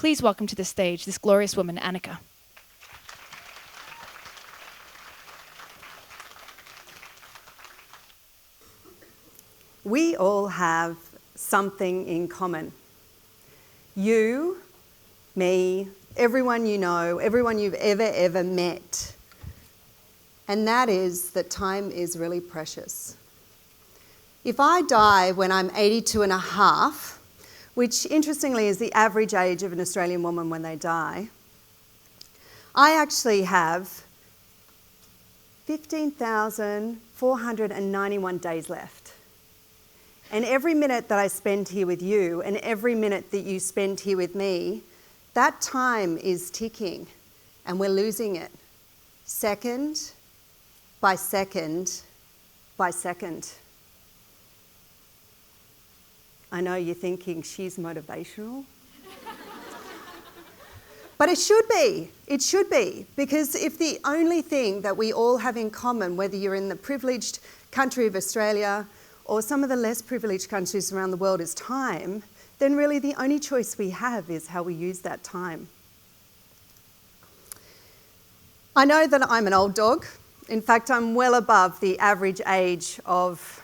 please welcome to the stage this glorious woman, Anneke. We all have something in common. You, me, everyone you know, everyone you've ever met. And that is that time is really precious. If I die when I'm 82 and a half, which interestingly is the average age of an Australian woman when they die, I actually have 15,491 days left. And every minute that I spend here with you and every minute that you spend here with me, that time is ticking and we're losing it second by second by second. I know you're thinking she's motivational. But it should be, because if the only thing that we all have in common, whether you're in the privileged country of Australia or some of the less privileged countries around the world, is time, then really the only choice we have is how we use that time. I know that I'm an old dog. In fact, I'm well above the average age of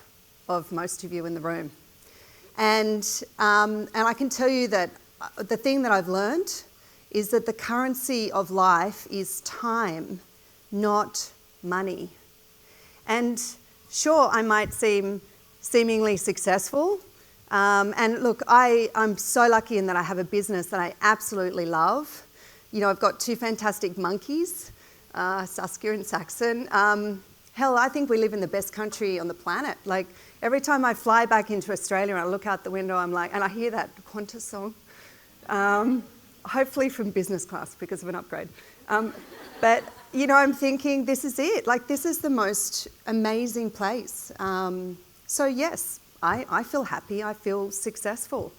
most of you in the room. And I can tell you that the thing that I've learned is that the currency of life is time, not money. And sure, I might seem seemingly successful. And look, I'm so lucky in that I have a business that I absolutely love. You know, I've got two fantastic monkeys, Saskia and Saxon. Hell, I think we live in the best country on the planet. Like, every time I fly back into Australia and I look out the window, I'm like, and I hear that Qantas song, hopefully from business class because of an upgrade. But, you know, I'm thinking, this is it. Like, this is the most amazing place. So yes, I feel happy, I feel successful.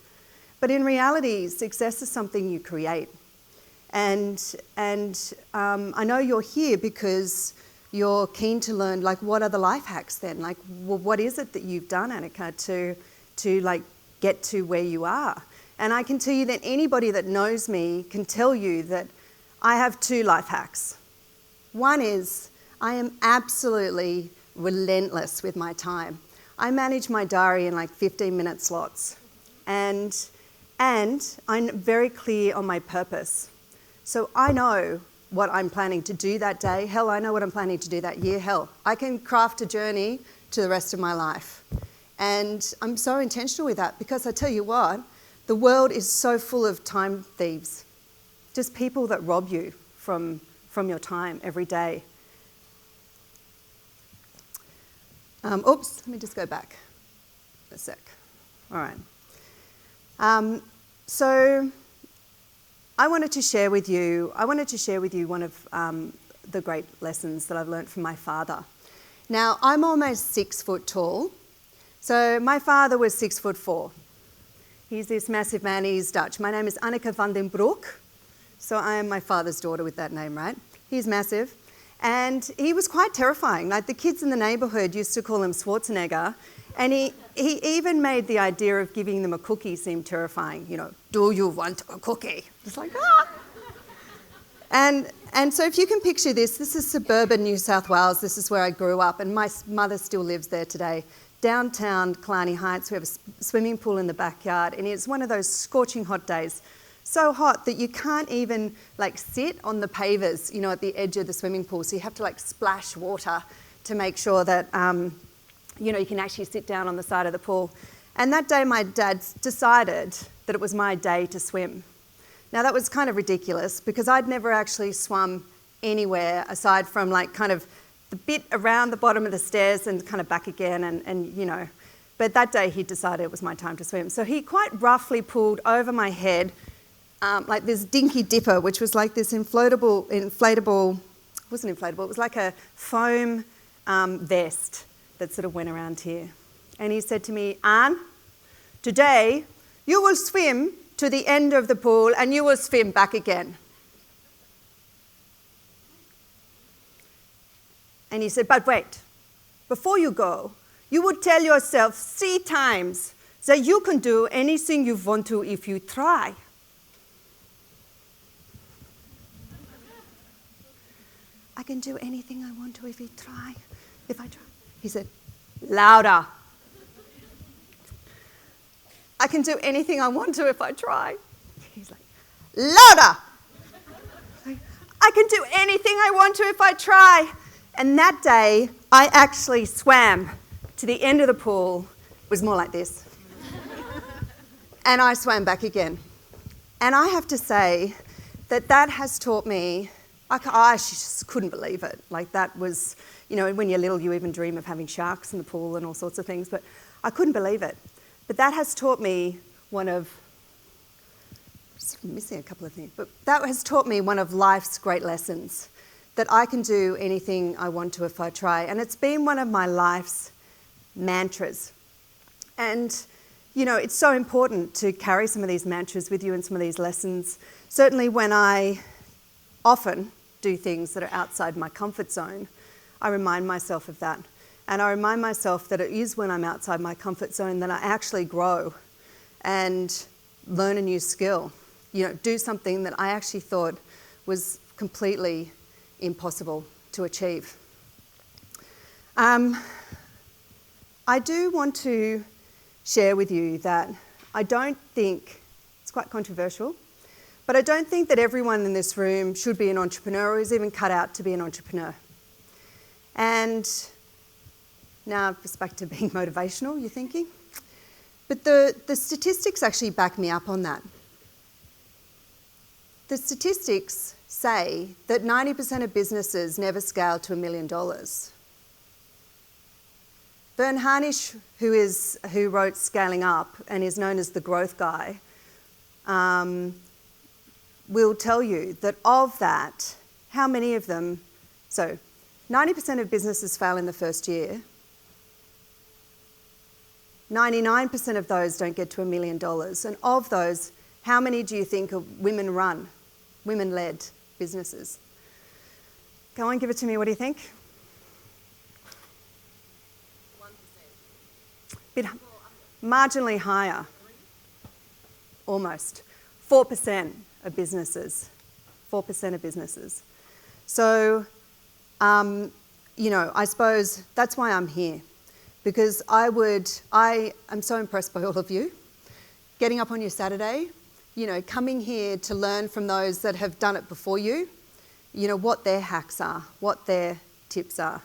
But in reality, success is something you create. And I know you're here because you're keen to learn, like, what are the life hacks then? Like, well, what is it that you've done, Anneke, to like get to where you are? And I can tell you that anybody that knows me can tell you that I have two life hacks. One is I am absolutely relentless with my time. I manage my diary in like 15-minute slots. And I'm very clear on my purpose. So I know what I'm planning to do that day. Hell, I know what I'm planning to do that year. Hell, I can craft a journey to the rest of my life. And I'm so intentional with that because I tell you what, the world is so full of time thieves. Just people that rob you from your time every day. Oops, let me just go back a sec. All right. So I wanted to share with you one of the great lessons that I've learned from my father. Now, I'm almost 6 foot tall. So my father was 6'4". He's this massive man, he's Dutch. My name is Anneke Van Den Broek. So I am my father's daughter with that name, right? He's massive. And he was quite terrifying. Like, the kids in the neighbourhood used to call him Schwarzenegger. And he even made the idea of giving them a cookie seem terrifying. You know, do you want a cookie? It's like, ah! And so if you can picture this is suburban New South Wales. This is where I grew up. And my mother still lives there today. Downtown Killarney Heights, we have a swimming pool in the backyard. And it's one of those scorching hot days. So hot that you can't even like sit on the pavers, you know, at the edge of the swimming pool. So you have to like splash water to make sure that, you know, you can actually sit down on the side of the pool. And that day my dad decided that it was my day to swim. Now that was kind of ridiculous because I'd never actually swum anywhere aside from like kind of the bit around the bottom of the stairs and kind of back again and you know. But that day he decided it was my time to swim. So he quite roughly pulled over my head like this dinky dipper, which was like this inflatable, it wasn't inflatable, it was like a foam vest that sort of went around here. And he said to me, Anne, today you will swim to the end of the pool and you will swim back again. And he said, but wait, before you go, you would tell yourself 3 times that you can do anything you want to if you try. can do anything I want to if I try. He said, louder. I can do anything I want to if I try. He's like, louder. I can do anything I want to if I try. And that day, I actually swam to the end of the pool. It was more like this. And I swam back again. And I have to say that has taught me, I just couldn't believe it. Like that was, when you're little, you even dream of having sharks in the pool and all sorts of things, but I couldn't believe it. But that has taught me missing a couple of things, but that has taught me one of life's great lessons, that I can do anything I want to if I try. And it's been one of my life's mantras. And, it's so important to carry some of these mantras with you and some of these lessons. Certainly when I often do things that are outside my comfort zone, I remind myself of that. And I remind myself that it is when I'm outside my comfort zone that I actually grow and learn a new skill. Do something that I actually thought was completely impossible to achieve. I do want to share with you that I don't think, it's quite controversial, but I don't think that everyone in this room should be an entrepreneur or is even cut out to be an entrepreneur. And now just back to being motivational, you're thinking? But the statistics actually back me up on that. The statistics say that 90% of businesses never scale to $1 million. Bern Harnisch, who wrote Scaling Up and is known as the growth guy, will tell you that of that, how many of them, so 90% of businesses fail in the first year. 99% of those don't get to $1 million. And of those, how many do you think are women-run, women-led businesses? Go on, give it to me. What do you think? 1%. Marginally higher. Almost. 4% of businesses. 4% of businesses. So, I suppose that's why I'm here. Because I am so impressed by all of you. Getting up on your Saturday, coming here to learn from those that have done it before you, what their hacks are, what their tips are.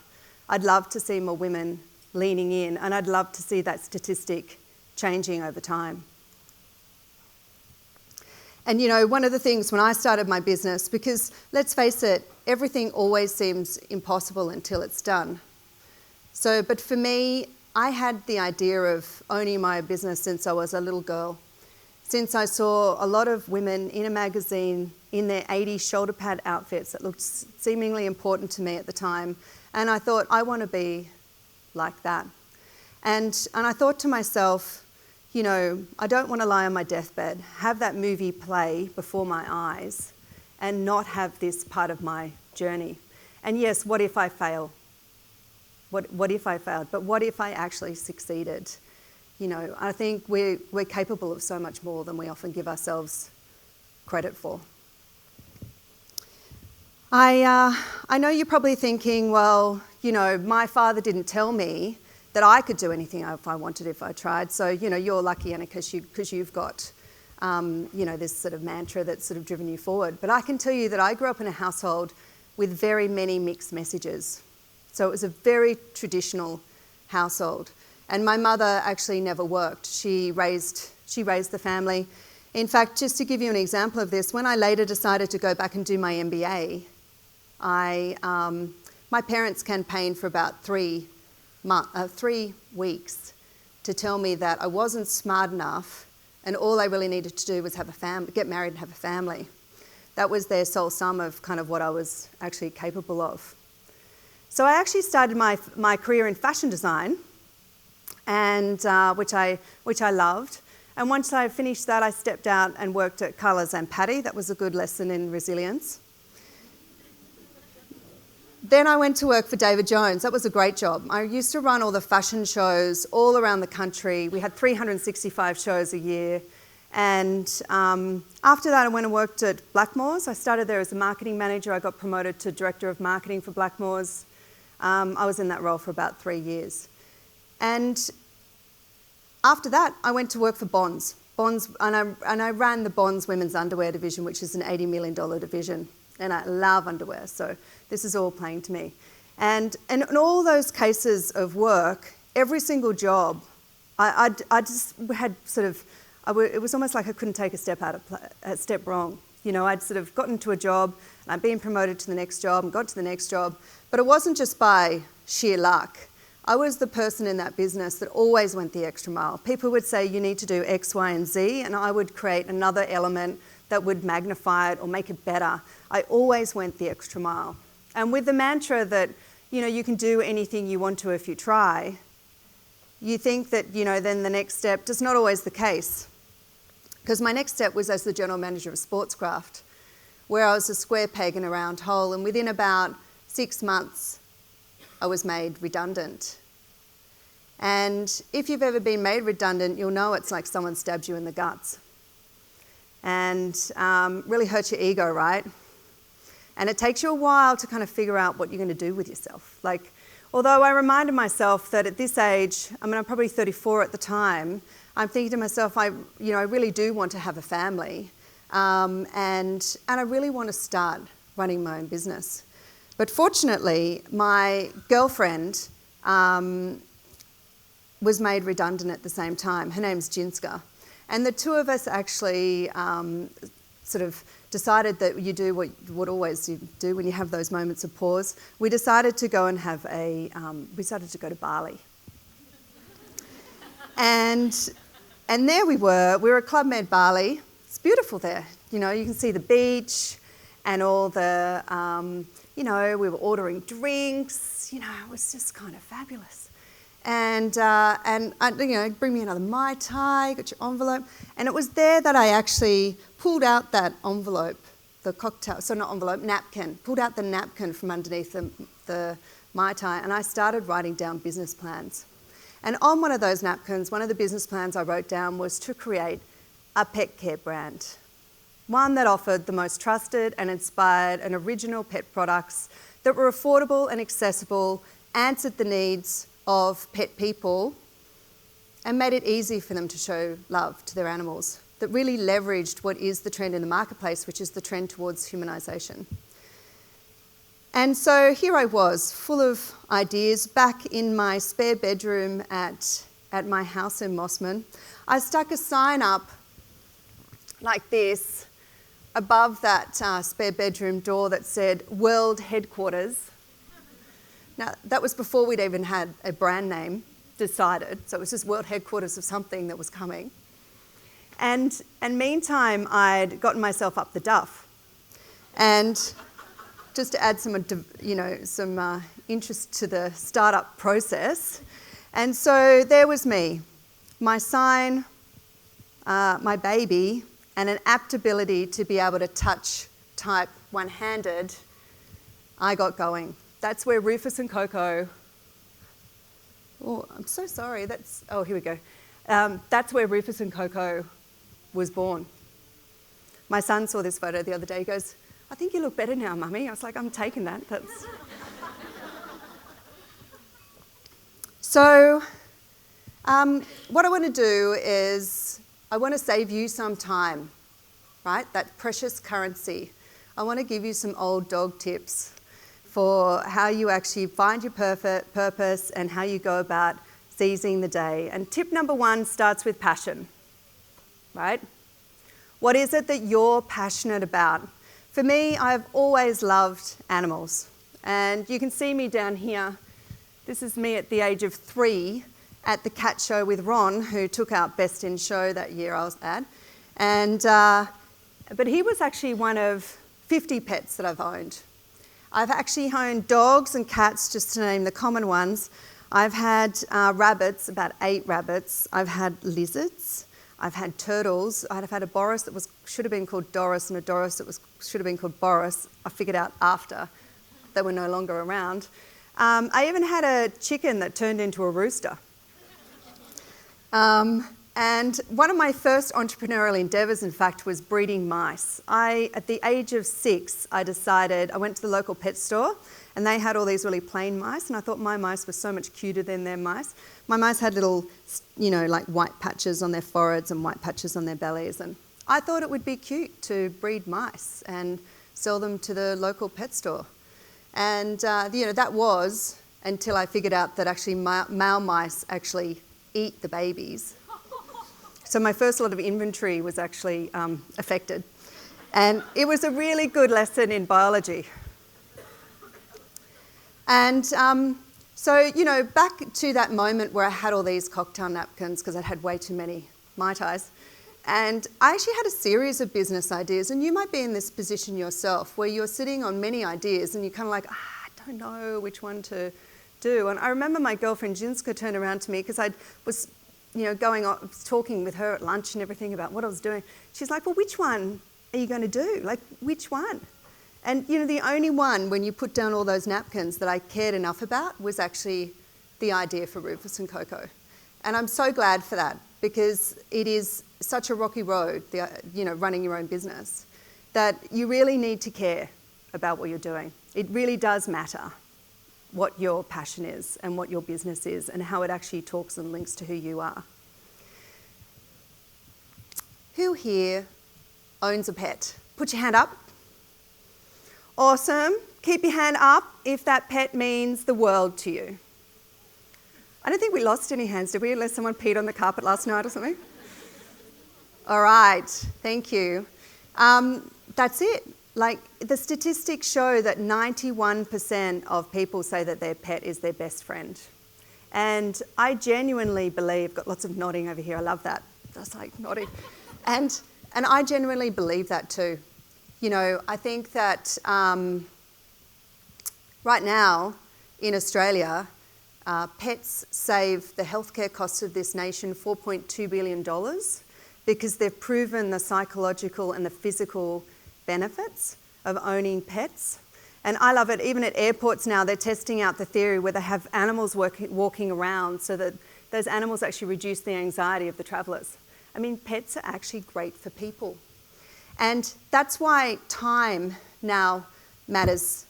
I'd love to see more women leaning in, and I'd love to see that statistic changing over time. And one of the things when I started my business, because let's face it, everything always seems impossible until it's done. So, but for me, I had the idea of owning my business since I was a little girl. Since I saw a lot of women in a magazine in their 80s shoulder pad outfits that looked seemingly important to me at the time. And I thought, I want to be like that. And I thought to myself, I don't want to lie on my deathbed, have that movie play before my eyes and not have this part of my journey. And yes, what if I fail? What if I failed? But what if I actually succeeded? I think we're capable of so much more than we often give ourselves credit for. I know you're probably thinking, well, my father didn't tell me that I could do anything if I wanted, if I tried. So, you're lucky, Anneke, because you've got, this sort of mantra that's sort of driven you forward. But I can tell you that I grew up in a household with very many mixed messages. So it was a very traditional household. And my mother actually never worked. She raised the family. In fact, just to give you an example of this, when I later decided to go back and do my MBA, my parents campaigned for about 3 weeks to tell me that I wasn't smart enough and all I really needed to do was get married and have a family. That was their sole sum of kind of what I was actually capable of. So I actually started my career in fashion design, and which I loved. And once I finished that, I stepped out and worked at Colours and Patty. That was a good lesson in resilience. Then I went to work for David Jones. That was a great job. I used to run all the fashion shows all around the country. We had 365 shows a year. And after that, I went and worked at Blackmores. I started there as a marketing manager. I got promoted to director of marketing for Blackmores. I was in that role for about 3 years. And after that, I went to work for Bonds. And I ran the Bonds women's underwear division, which is an $80 million division. And I love underwear, so this is all playing to me. And in all those cases of work, every single job, I just had sort of, it was almost like I couldn't take a step wrong. You know, I'd sort of gotten to a job, and I'd been promoted to the next job, and got to the next job. But it wasn't just by sheer luck. I was the person in that business that always went the extra mile. People would say, you need to do X, Y, and Z, and I would create another element that would magnify it or make it better. I always went the extra mile. And with the mantra that, you know, you can do anything you want to if you try, you think that, you know, then the next step is not always the case. Because my next step was as the general manager of Sportscraft, where I was a square peg in a round hole, and within about 6 months, I was made redundant. And if you've ever been made redundant, you'll know it's like someone stabbed you in the guts. And really hurts your ego, right? And it takes you a while to kind of figure out what you're going to do with yourself. Like, although I reminded myself that at this age, I mean, I'm probably 34 at the time, I'm thinking to myself, I really do want to have a family, and I really want to start running my own business. But fortunately, my girlfriend was made redundant at the same time. Her name's Jinska. And the two of us actually sort of decided that you do what always you do when you have those moments of pause. We decided to go and have we decided to go to Bali. And there we were at Club Med Bali. It's beautiful there. You know, you can see the beach and all the, you know, we were ordering drinks. You know, it was just kind of fabulous. And you know, bring me another Mai Tai, got your envelope. And it was there that I actually pulled out that envelope, the cocktail, so not envelope, napkin, pulled out the napkin from underneath the Mai Tai, and I started writing down business plans. And on one of those napkins, one of the business plans I wrote down was to create a pet care brand. One that offered the most trusted and inspired and original pet products that were affordable and accessible, answered the needs of pet people, and made it easy for them to show love to their animals, that really leveraged what is the trend in the marketplace, which is the trend towards humanisation. And so here I was, full of ideas, back in my spare bedroom at my house in Mossman. I stuck a sign up like this above that spare bedroom door that said World Headquarters. Now, that was before we'd even had a brand name decided, so it was just World Headquarters of something that was coming. And meantime, I'd gotten myself up the duff. And just to add some, you know, some interest to the startup process. And so there was me, my sign, my baby, and an apt ability to be able to type one-handed. I got going. That's where Rufus and Coco, oh, I'm so sorry, here we go. That's where Rufus and Coco was born. My son saw this photo the other day. He goes, I think you look better now, Mummy. I was like, I'm taking that. So what I want to do is I want to save you some time, right? That precious currency. I want to give you some old dog tips for how you actually find your purpose and how you go about seizing the day. And tip number 1 starts with passion, right? What is it that you're passionate about? For me, I've always loved animals. And you can see me down here. This is me at the age of 3 at the cat show with Ron, who took out Best in Show that year I was at. But he was actually one of 50 pets that I've owned. I've actually owned dogs and cats, just to name the common ones. I've had rabbits, about 8 rabbits. I've had lizards. I've had turtles. I've had a Boris that should have been called Doris, and a Doris that should have been called Boris. I figured out after they were no longer around. I even had a chicken that turned into a rooster. And one of my first entrepreneurial endeavours, in fact, was breeding mice. At the age of 6, I went to the local pet store and they had all these really plain mice, and I thought my mice were so much cuter than their mice. My mice had little, like white patches on their foreheads and white patches on their bellies, and I thought it would be cute to breed mice and sell them to the local pet store. And, that was until I figured out that actually male mice actually eat the babies. So my first lot of inventory was actually affected. And it was a really good lesson in biology. And back to that moment where I had all these cocktail napkins because I'd had way too many Mai Tais. And I actually had a series of business ideas, and you might be in this position yourself where you're sitting on many ideas and you're kind of like, I don't know which one to do. And I remember my girlfriend Jinska turned around to me because I was talking with her at lunch and everything about what I was doing. She's like, well, which one are you going to do? Like, which one? And, the only one, when you put down all those napkins, that I cared enough about was actually the idea for Rufus and Coco. And I'm so glad for that, because it is such a rocky road, running your own business, that you really need to care about what you're doing. It really does matter what your passion is and what your business is and how it actually talks and links to who you are. Who here owns a pet? Put your hand up. Awesome. Keep your hand up if that pet means the world to you. I don't think we lost any hands, did we? Unless someone peed on the carpet last night or something. All right. Thank you. That's it. Like, the statistics show that 91% of people say that their pet is their best friend. And I genuinely believe, got lots of nodding over here, I love that. That's like nodding. And I genuinely believe that too. I think that right now in Australia, pets save the healthcare costs of this nation $4.2 billion because they've proven the psychological and the physical benefits of owning pets. And I love it. Even at airports now, they're testing out the theory where they have animals walking around so that those animals actually reduce the anxiety of the travellers. I mean, pets are actually great for people. And that's why time now matters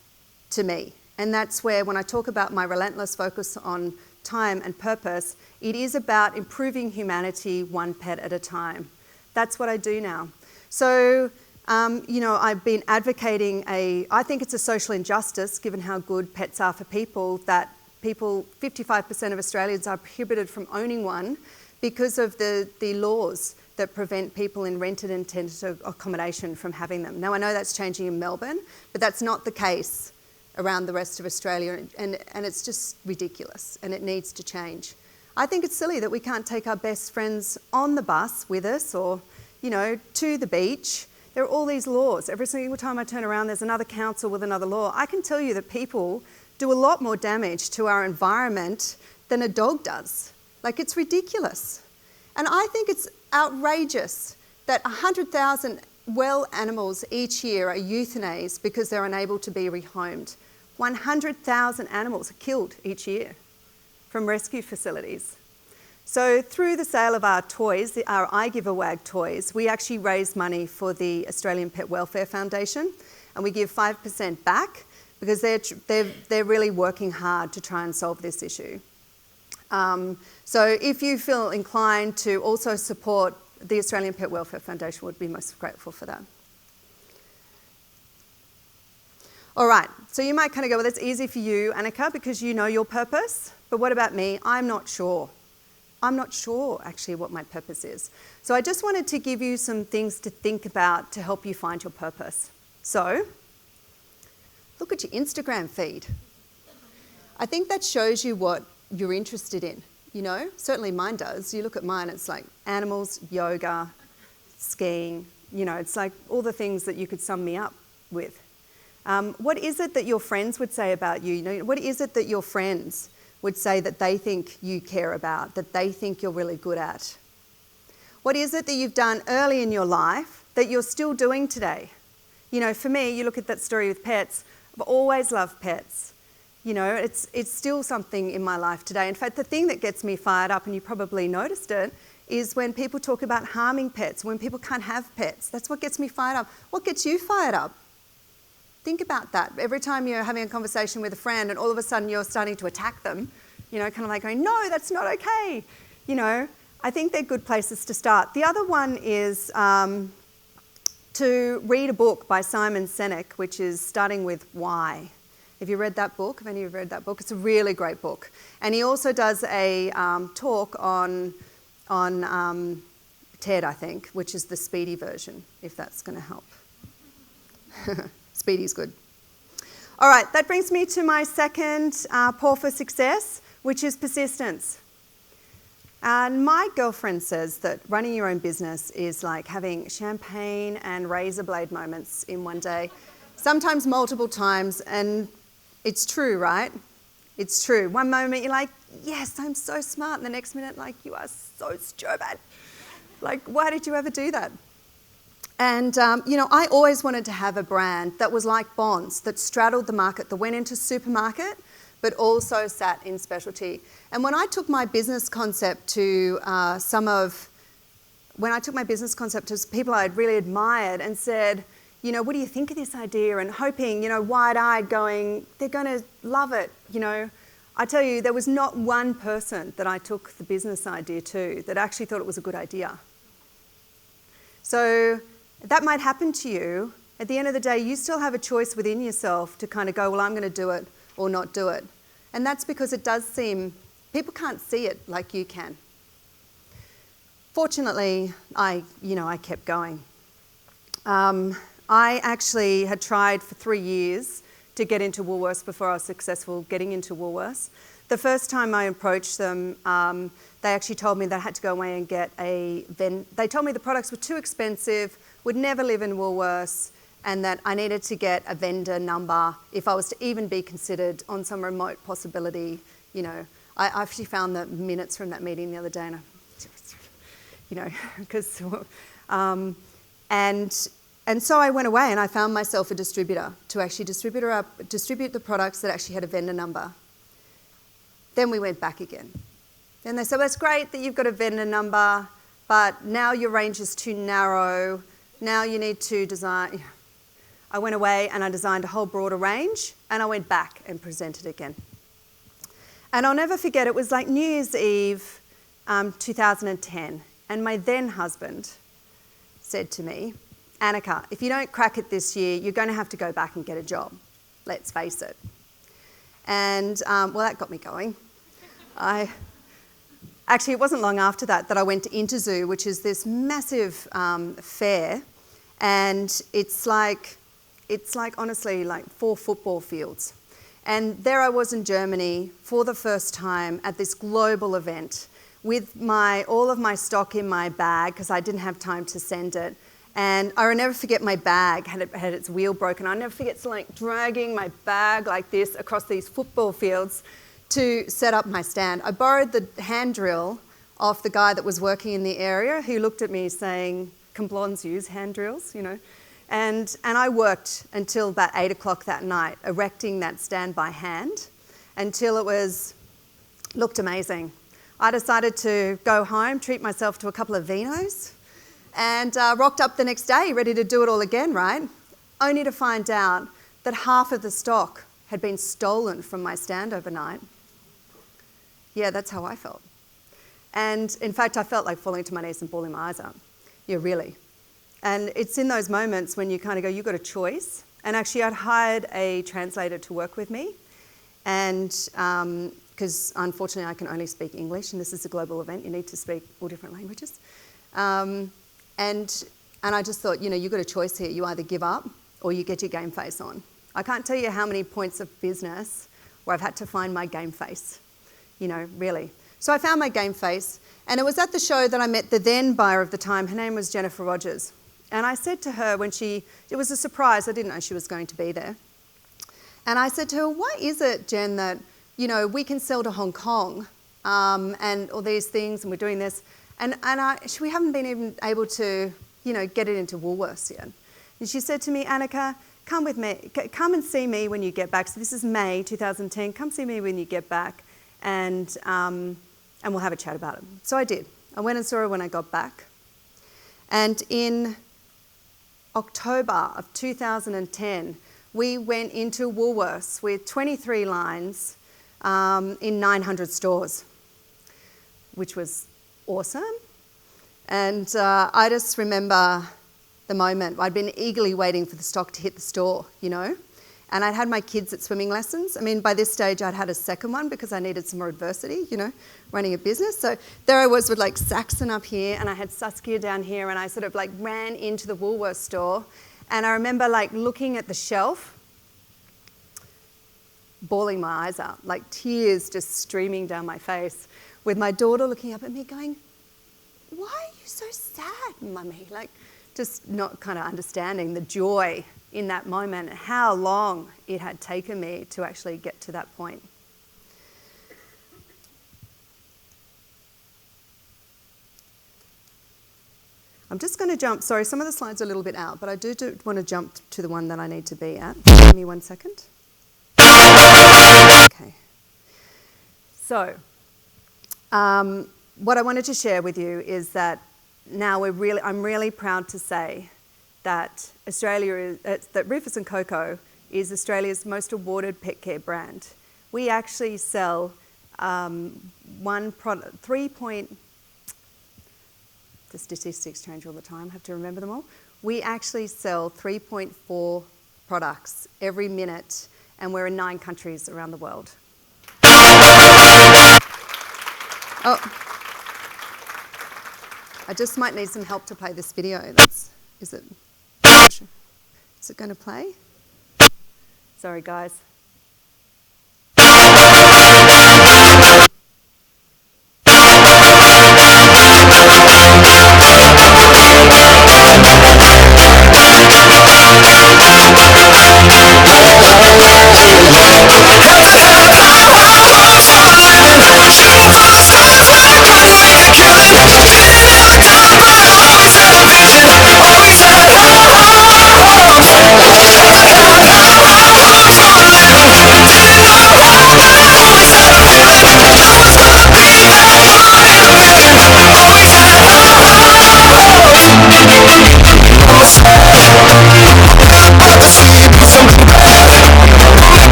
to me. And that's where, when I talk about my relentless focus on time and purpose, it is about improving humanity one pet at a time. That's what I do now. So, I've been advocating I think it's a social injustice, given how good pets are for people, that 55% of Australians are prohibited from owning one because of the laws that prevent people in rented and tenanted accommodation from having them. Now, I know that's changing in Melbourne, but that's not the case around the rest of Australia, and it's just ridiculous, and it needs to change. I think it's silly that we can't take our best friends on the bus with us or, to the beach. There are all these laws. Every single time I turn around, there's another council with another law. I can tell you that people do a lot more damage to our environment than a dog does. Like, it's ridiculous. And I think it's outrageous that 100,000 well animals each year are euthanized because they're unable to be rehomed. 100,000 animals are killed each year from rescue facilities. So through the sale of our toys, our I Give a Wag toys, we actually raise money for the Australian Pet Welfare Foundation, and we give 5% back because they're really working hard to try and solve this issue. So if you feel inclined to also support the Australian Pet Welfare Foundation, would be most grateful for that. All right, so you might kind of go, well, that's easy for you, Anneke, because you know your purpose. But what about me? I'm not sure. I'm not sure actually what my purpose is. So I just wanted to give you some things to think about to help you find your purpose. So look at your Instagram feed. I think that shows you what you're interested in, Certainly mine does. You look at mine, it's like animals, yoga, skiing, it's like all the things that you could sum me up with. What is it that your friends would say about you? What is it that your friends would say that they think you care about, that they think you're really good at? What is it that you've done early in your life that you're still doing today? For me, you look at that story with pets, I've always loved pets. It's still something in my life today. In fact, the thing that gets me fired up, and you probably noticed it, is when people talk about harming pets, when people can't have pets. That's what gets me fired up. What gets you fired up? Think about that. Every time you're having a conversation with a friend and all of a sudden you're starting to attack them, you know, kind of like going, no, that's not okay. You know, I think they're good places to start. The other one is to read a book by Simon Sinek, which is Starting with Why. Have you read that book? Have any of you read that book? It's a really great book. And he also does a talk on TED, I think, which is the speedy version, if that's going to help. Speedy's good. All right, that brings me to my second paw for success, which is persistence. And my girlfriend says that running your own business is like having champagne and razor blade moments in one day, sometimes multiple times, and it's true, right? It's true. One moment you're like, yes, I'm so smart, and the next minute, like, you are so stupid. Like, why did you ever do that? And, you know, I always wanted to have a brand that was like Bonds, that straddled the market, that went into supermarket, but also sat in specialty. And when I took my business concept to people I'd really admired and said, you know, what do you think of this idea? And hoping, you know, wide-eyed going, they're going to love it, you know. I tell you, there was not one person that I took the business idea to that actually thought it was a good idea. So that might happen to you. At the end of the day, you still have a choice within yourself to kind of go, well, I'm going to do it or not do it. And that's because it does seem, people can't see it like you can. Fortunately, I kept going. I actually had tried for 3 years to get into Woolworths before I was successful getting into Woolworths. The first time I approached them, they actually told me that I had to go away and get they told me the products were too expensive, would never live in Woolworths, and that I needed to get a vendor number if I was to even be considered on some remote possibility. You know, I actually found the minutes from that meeting the other day, and because, and so I went away and I found myself a distributor to actually distribute the products that actually had a vendor number. Then we went back again. Then they said, well, it's great that you've got a vendor number, but now your range is too narrow. Now you need to design. I went away and I designed a whole broader range, and I went back and presented again. And I'll never forget, it was like New Year's Eve 2010, and my then husband said to me, Anneke, if you don't crack it this year, you're going to have to go back and get a job. Let's face it. And, well, that got me going. Actually, it wasn't long after that I went to Interzoo, which is this massive fair, and it's like honestly like 4 football fields. And there I was in Germany for the first time at this global event with all of my stock in my bag because I didn't have time to send it. And I'll never forget my bag had its wheel broken. I'll never forget like dragging my bag like this across these football fields to set up my stand. I borrowed the hand drill off the guy that was working in the area who looked at me saying, can blondes use hand drills, you know? And I worked until about 8 o'clock that night, erecting that stand by hand until it looked amazing. I decided to go home, treat myself to a couple of vinos, and rocked up the next day, ready to do it all again, right? Only to find out that half of the stock had been stolen from my stand overnight. Yeah, that's how I felt. And in fact, I felt like falling to my knees and bawling my eyes out. Yeah, really. And it's in those moments when you kind of go, you've got a choice. And actually, I'd hired a translator to work with me. And because unfortunately, I can only speak English, and this is a global event, you need to speak all different languages. And I just thought, you know, you've got a choice here. You either give up or you get your game face on. I can't tell you how many points of business where I've had to find my game face, you know, really. So I found my game face, and it was at the show that I met the then buyer of the time. Her name was Jennifer Rogers. And I said to her it was a surprise, I didn't know she was going to be there. And I said to her, why is it, Jen, that, you know, we can sell to Hong Kong and all these things, and we're doing this, and we haven't been even able to, you know, get it into Woolworths yet. And she said to me, Anneke, come with me, come and see me when you get back. So this is May 2010, come see me when you get back, and we'll have a chat about it. So I did. I went and saw her when I got back. And in October of 2010, we went into Woolworths with 23 lines in 900 stores, which was awesome. And I just remember the moment. I'd been eagerly waiting for the stock to hit the store, you know. And I'd had my kids at swimming lessons. I mean, by this stage, I'd had a second one because I needed some more adversity, you know, running a business. So there I was with like Saxon up here, and I had Saskia down here, and I sort of like ran into the Woolworths store. And I remember like looking at the shelf, bawling my eyes out, like tears just streaming down my face, with my daughter looking up at me going, "Why are you so sad, Mummy?" Like just not kind of understanding the joy in that moment and how long it had taken me to actually get to that point. I'm just going to jump, sorry, some of the slides are a little bit out, but I do want to jump to the one that I need to be at. Give me 1 second. Okay. So, what I wanted to share with you is that now I'm really proud to say that that Rufus & Coco is Australia's most awarded pet care brand. We actually sell the statistics change all the time, I have to remember them all. We actually sell 3.4 products every minute, and we're in 9 countries around the world. Oh, I just might need some help to play this video. Is it going to play? Sorry, guys.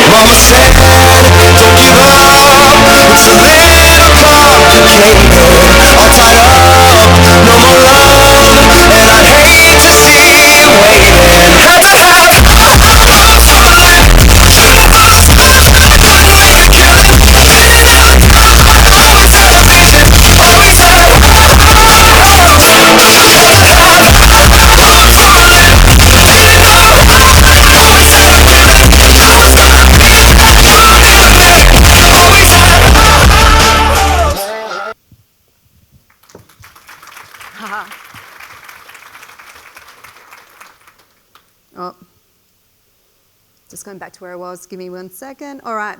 Mama said, don't give up, it's a little complicated. All tied up, no more love, and I'd hate to see you waiting. Had to have Oh, just going back to where I was. Give me 1 second. All right.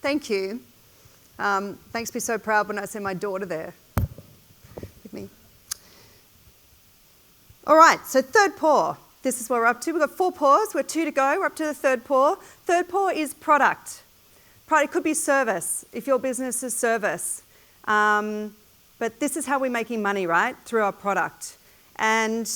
Thank you. Thanks. Be so proud when I see my daughter there with me. All right. So third paw. This is what we're up to. We've got 4 paws. We're 2 to go. We're up to the third paw. Third paw is product. It could be service, if your business is service. But this is how we're making money, right? Through our product. And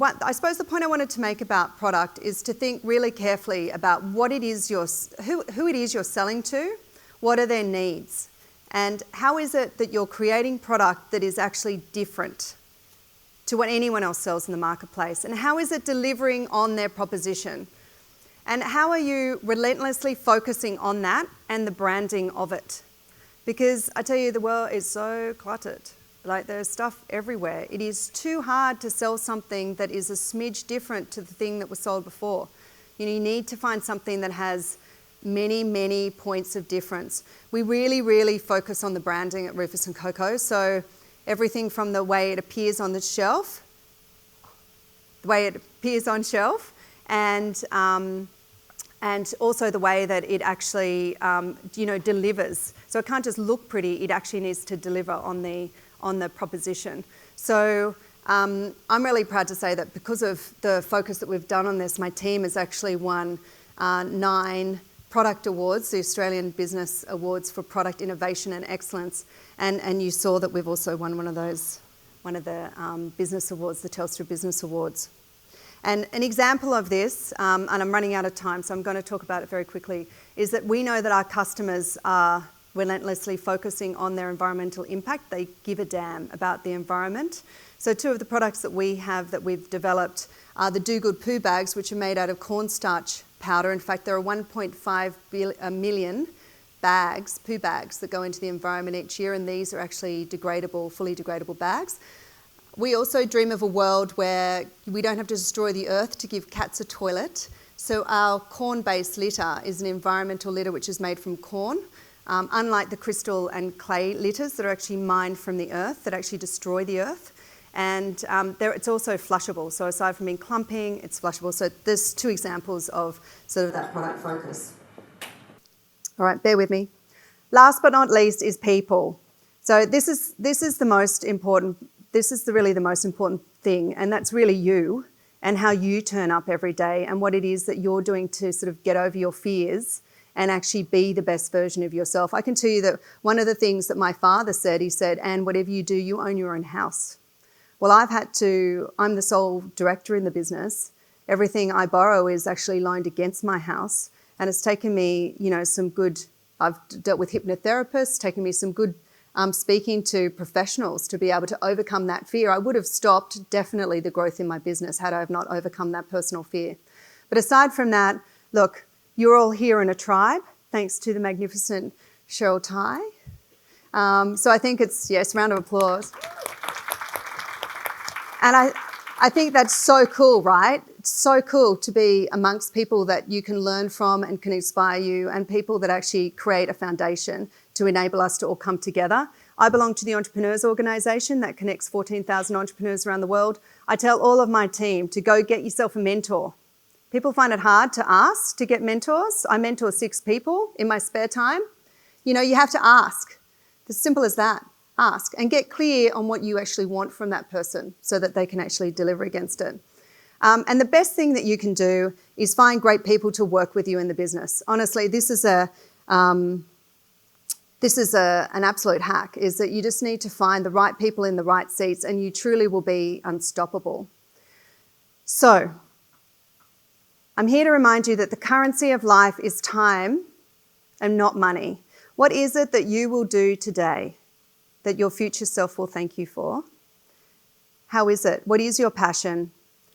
I suppose the point I wanted to make about product is to think really carefully about what it is who it is you're selling to, what are their needs, and how is it that you're creating product that is actually different to what anyone else sells in the marketplace, and how is it delivering on their proposition, and how are you relentlessly focusing on that and the branding of it? Because I tell you, the world is so cluttered. Like, there's stuff everywhere. It is too hard to sell something that is a smidge different to the thing that was sold before. You need to find something that has many, many points of difference. We really, really focus on the branding at Rufus & Coco. So everything from the way it appears on the shelf, and also the way that it actually, delivers. So So it can't just look pretty, it actually needs to deliver on the proposition. So I'm really proud to say that because of the focus that we've done on this, my team has actually won 9 product awards, the Australian Business Awards for Product Innovation and Excellence. And you saw that we've also won one of the business awards, the Telstra Business Awards. And an example of this, and I'm running out of time, so I'm going to talk about it very quickly, is that we know that our customers are relentlessly focusing on their environmental impact. They give a damn about the environment. So 2 of the products that we have that we've developed are the Do Good poo bags, which are made out of cornstarch powder. In fact, there are 1.5 million bags, poo bags, that go into the environment each year, and these are actually degradable, fully degradable bags. We also dream of a world where we don't have to destroy the earth to give cats a toilet. So our corn-based litter is an environmental litter which is made from corn, unlike the crystal and clay litters that are actually mined from the earth, that actually destroy the earth. And it's also flushable. So aside from being clumping, it's flushable. So there's 2 examples of sort of that product focus. All right, bear with me. Last but not least is people. So this is the most important. This is really the most important thing, and that's really you and how you turn up every day and what it is that you're doing to sort of get over your fears and actually be the best version of yourself. I can tell you that one of the things that my father said, he said, "Anne, whatever you do, you own your own house." Well, I'm the sole director in the business. Everything I borrow is actually loaned against my house, and it's taken me, I've dealt with hypnotherapists, taken me some good speaking to professionals to be able to overcome that fear. I would have stopped definitely the growth in my business had I have not overcome that personal fear. But aside from that, look, you're all here in a tribe, thanks to the magnificent Cheryl Tai. So I think it's, yes, round of applause. And I think that's so cool, right? It's so cool to be amongst people that you can learn from and can inspire you, and people that actually create a foundation to enable us to all come together. I belong to the Entrepreneurs Organisation that connects 14,000 entrepreneurs around the world. I tell all of my team to go get yourself a mentor. People find it hard to ask to get mentors. I mentor 6 people in my spare time. You have to ask. It's as simple as that. Ask and get clear on what you actually want from that person so that they can actually deliver against it. And the best thing that you can do is find great people to work with you in the business. Honestly, this is an absolute hack, is that you just need to find the right people in the right seats and you truly will be unstoppable. So, I'm here to remind you that the currency of life is time and not money. What is it that you will do today that your future self will thank you for? How is it? What is your passion?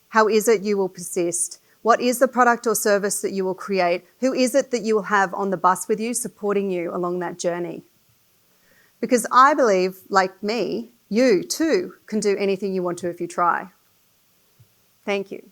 How is it you will persist? What is the product or service that you will create? Who is it that you will have on the bus with you, supporting you along that journey? Because I believe, like me, you too can do anything you want to if you try. Thank you.